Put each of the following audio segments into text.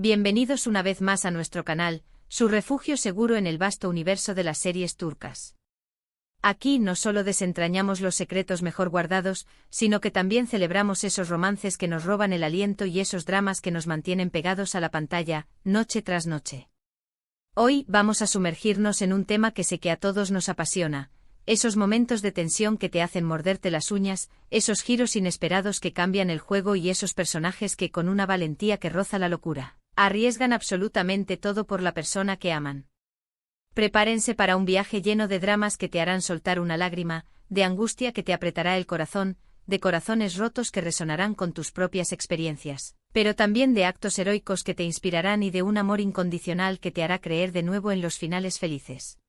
Bienvenidos una vez más a nuestro canal, su refugio seguro en el vasto universo de las series turcas. Aquí no solo desentrañamos los secretos mejor guardados, sino que también celebramos esos romances que nos roban el aliento y esos dramas que nos mantienen pegados a la pantalla, noche tras noche. Hoy vamos a sumergirnos en un tema que sé que a todos nos apasiona, esos momentos de tensión que te hacen morderte las uñas, esos giros inesperados que cambian el juego y esos personajes que con una valentía que roza la locura, arriesgan absolutamente todo por la persona que aman. Prepárense para un viaje lleno de dramas que te harán soltar una lágrima, de angustia que te apretará el corazón, de corazones rotos que resonarán con tus propias experiencias, pero también de actos heroicos que te inspirarán y de un amor incondicional que te hará creer de nuevo en los finales felices.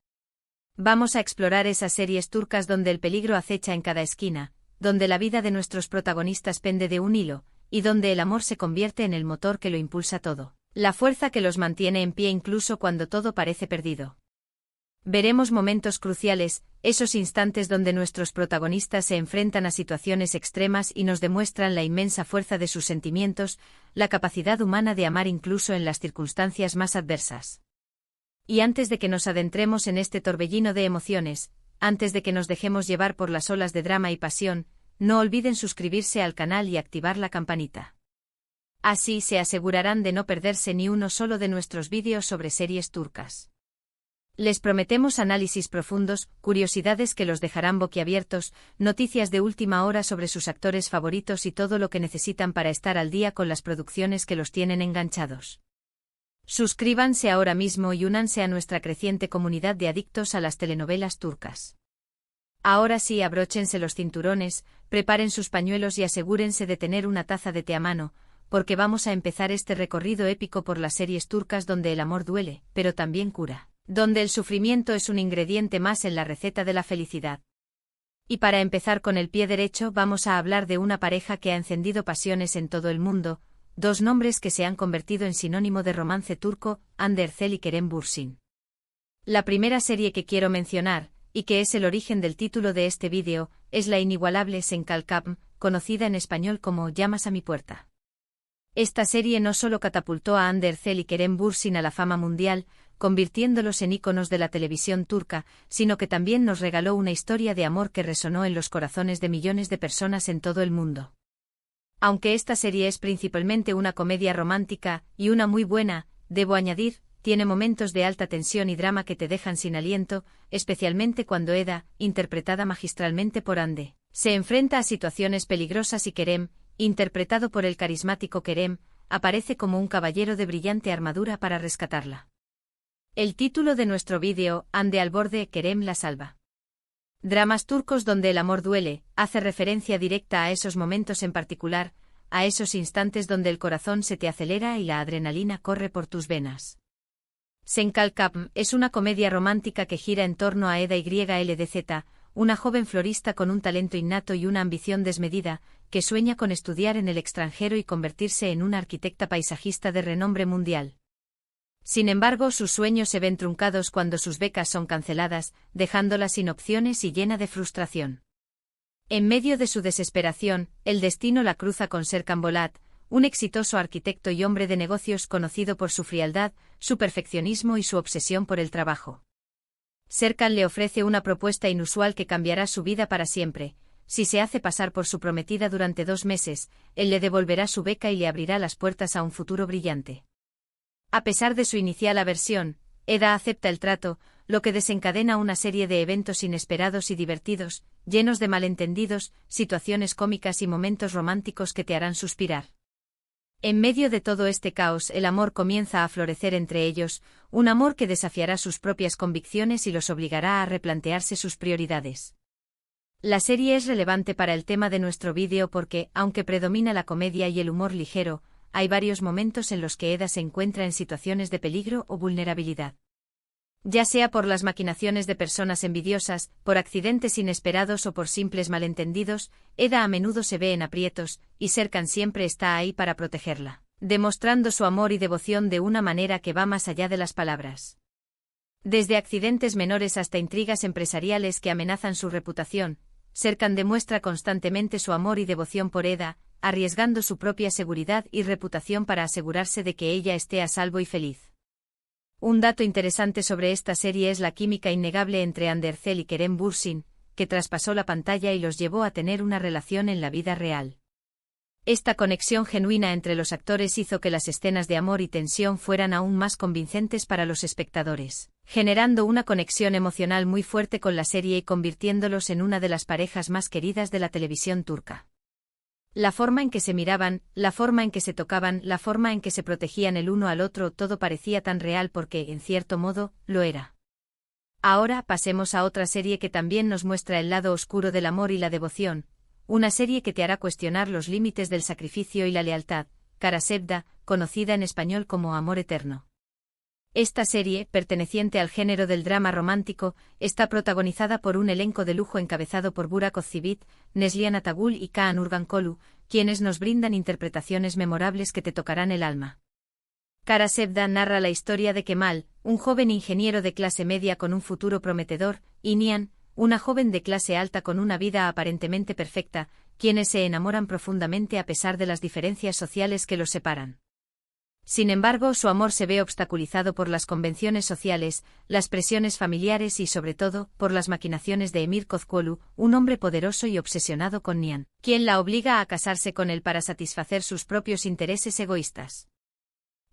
Vamos a explorar esas series turcas donde el peligro acecha en cada esquina, donde la vida de nuestros protagonistas pende de un hilo, y donde el amor se convierte en el motor que lo impulsa todo, la fuerza que los mantiene en pie incluso cuando todo parece perdido. Veremos momentos cruciales, esos instantes donde nuestros protagonistas se enfrentan a situaciones extremas y nos demuestran la inmensa fuerza de sus sentimientos, la capacidad humana de amar incluso en las circunstancias más adversas. Y antes de que nos adentremos en este torbellino de emociones, antes de que nos dejemos llevar por las olas de drama y pasión, no olviden suscribirse al canal y activar la campanita. Así se asegurarán de no perderse ni uno solo de nuestros vídeos sobre series turcas. Les prometemos análisis profundos, curiosidades que los dejarán boquiabiertos, noticias de última hora sobre sus actores favoritos y todo lo que necesitan para estar al día con las producciones que los tienen enganchados. Suscríbanse ahora mismo y únanse a nuestra creciente comunidad de adictos a las telenovelas turcas. Ahora sí, abróchense los cinturones, preparen sus pañuelos y asegúrense de tener una taza de té a mano, porque vamos a empezar este recorrido épico por las series turcas donde el amor duele, pero también cura, donde el sufrimiento es un ingrediente más en la receta de la felicidad. Y para empezar con el pie derecho vamos a hablar de una pareja que ha encendido pasiones en todo el mundo, dos nombres que se han convertido en sinónimo de romance turco, Hande Erçel y Kerem Bürsin. La primera serie que quiero mencionar, y que es el origen del título de este vídeo, es la inigualable Sen Kalkapm, conocida en español como Llamas a mi puerta. Esta serie no solo catapultó a Hande Erçel y Kerem Bürsin a la fama mundial, convirtiéndolos en íconos de la televisión turca, sino que también nos regaló una historia de amor que resonó en los corazones de millones de personas en todo el mundo. Aunque esta serie es principalmente una comedia romántica, y una muy buena, debo añadir, tiene momentos de alta tensión y drama que te dejan sin aliento, especialmente cuando Eda, interpretada magistralmente por Hande, se enfrenta a situaciones peligrosas y Kerem, interpretado por el carismático Kerem, aparece como un caballero de brillante armadura para rescatarla. El título de nuestro vídeo, Hande al borde, Kerem la salva. Dramas turcos donde el amor duele, hace referencia directa a esos momentos en particular, a esos instantes donde el corazón se te acelera y la adrenalina corre por tus venas. Sen Kalkapm es una comedia romántica que gira en torno a Eda YLDZ, una joven florista con un talento innato y una ambición desmedida, que sueña con estudiar en el extranjero y convertirse en una arquitecta paisajista de renombre mundial. Sin embargo, sus sueños se ven truncados cuando sus becas son canceladas, dejándola sin opciones y llena de frustración. En medio de su desesperación, el destino la cruza con Serkan Bolat, un exitoso arquitecto y hombre de negocios conocido por su frialdad, su perfeccionismo y su obsesión por el trabajo. Serkan le ofrece una propuesta inusual que cambiará su vida para siempre. Si se hace pasar por su prometida durante 2 meses, él le devolverá su beca y le abrirá las puertas a un futuro brillante. A pesar de su inicial aversión, Eda acepta el trato, lo que desencadena una serie de eventos inesperados y divertidos, llenos de malentendidos, situaciones cómicas y momentos románticos que te harán suspirar. En medio de todo este caos, el amor comienza a florecer entre ellos, un amor que desafiará sus propias convicciones y los obligará a replantearse sus prioridades. La serie es relevante para el tema de nuestro vídeo porque, aunque predomina la comedia y el humor ligero, hay varios momentos en los que Eda se encuentra en situaciones de peligro o vulnerabilidad. Ya sea por las maquinaciones de personas envidiosas, por accidentes inesperados o por simples malentendidos, Eda a menudo se ve en aprietos, y Serkan siempre está ahí para protegerla, demostrando su amor y devoción de una manera que va más allá de las palabras. Desde accidentes menores hasta intrigas empresariales que amenazan su reputación, Serkan demuestra constantemente su amor y devoción por Eda, arriesgando su propia seguridad y reputación para asegurarse de que ella esté a salvo y feliz. Un dato interesante sobre esta serie es la química innegable entre Andercel y Kerem Bürsin, que traspasó la pantalla y los llevó a tener una relación en la vida real. Esta conexión genuina entre los actores hizo que las escenas de amor y tensión fueran aún más convincentes para los espectadores, generando una conexión emocional muy fuerte con la serie y convirtiéndolos en una de las parejas más queridas de la televisión turca. La forma en que se miraban, la forma en que se tocaban, la forma en que se protegían el uno al otro, todo parecía tan real porque, en cierto modo, lo era. Ahora pasemos a otra serie que también nos muestra el lado oscuro del amor y la devoción, una serie que te hará cuestionar los límites del sacrificio y la lealtad, Kara Sevda, conocida en español como Amor Eterno. Esta serie, perteneciente al género del drama romántico, está protagonizada por un elenco de lujo encabezado por Burak Özçivit, Neslihan Atagül y Kaan Urgankolu, quienes nos brindan interpretaciones memorables que te tocarán el alma. Kara Sevda narra la historia de Kemal, un joven ingeniero de clase media con un futuro prometedor, y Nihan, una joven de clase alta con una vida aparentemente perfecta, quienes se enamoran profundamente a pesar de las diferencias sociales que los separan. Sin embargo, su amor se ve obstaculizado por las convenciones sociales, las presiones familiares y, sobre todo, por las maquinaciones de Emir Kozcuoğlu, un hombre poderoso y obsesionado con Nihan, quien la obliga a casarse con él para satisfacer sus propios intereses egoístas.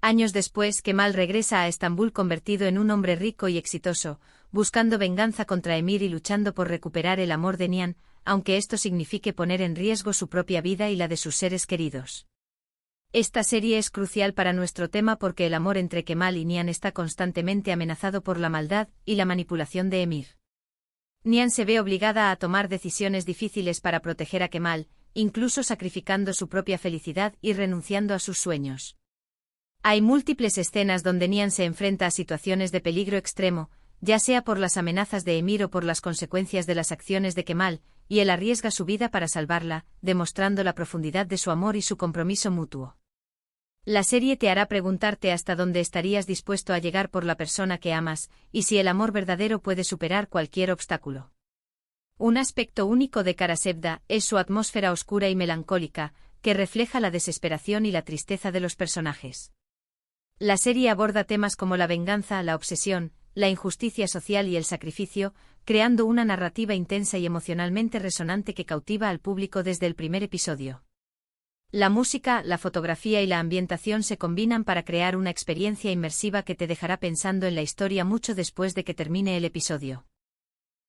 Años después, Kemal regresa a Estambul convertido en un hombre rico y exitoso, buscando venganza contra Emir y luchando por recuperar el amor de Nihan, aunque esto signifique poner en riesgo su propia vida y la de sus seres queridos. Esta serie es crucial para nuestro tema porque el amor entre Kemal y Nihan está constantemente amenazado por la maldad y la manipulación de Emir. Nihan se ve obligada a tomar decisiones difíciles para proteger a Kemal, incluso sacrificando su propia felicidad y renunciando a sus sueños. Hay múltiples escenas donde Nihan se enfrenta a situaciones de peligro extremo, ya sea por las amenazas de Emir o por las consecuencias de las acciones de Kemal, y él arriesga su vida para salvarla, demostrando la profundidad de su amor y su compromiso mutuo. La serie te hará preguntarte hasta dónde estarías dispuesto a llegar por la persona que amas, y si el amor verdadero puede superar cualquier obstáculo. Un aspecto único de Kara Sevda es su atmósfera oscura y melancólica, que refleja la desesperación y la tristeza de los personajes. La serie aborda temas como la venganza, la obsesión, la injusticia social y el sacrificio, creando una narrativa intensa y emocionalmente resonante que cautiva al público desde el primer episodio. La música, la fotografía y la ambientación se combinan para crear una experiencia inmersiva que te dejará pensando en la historia mucho después de que termine el episodio.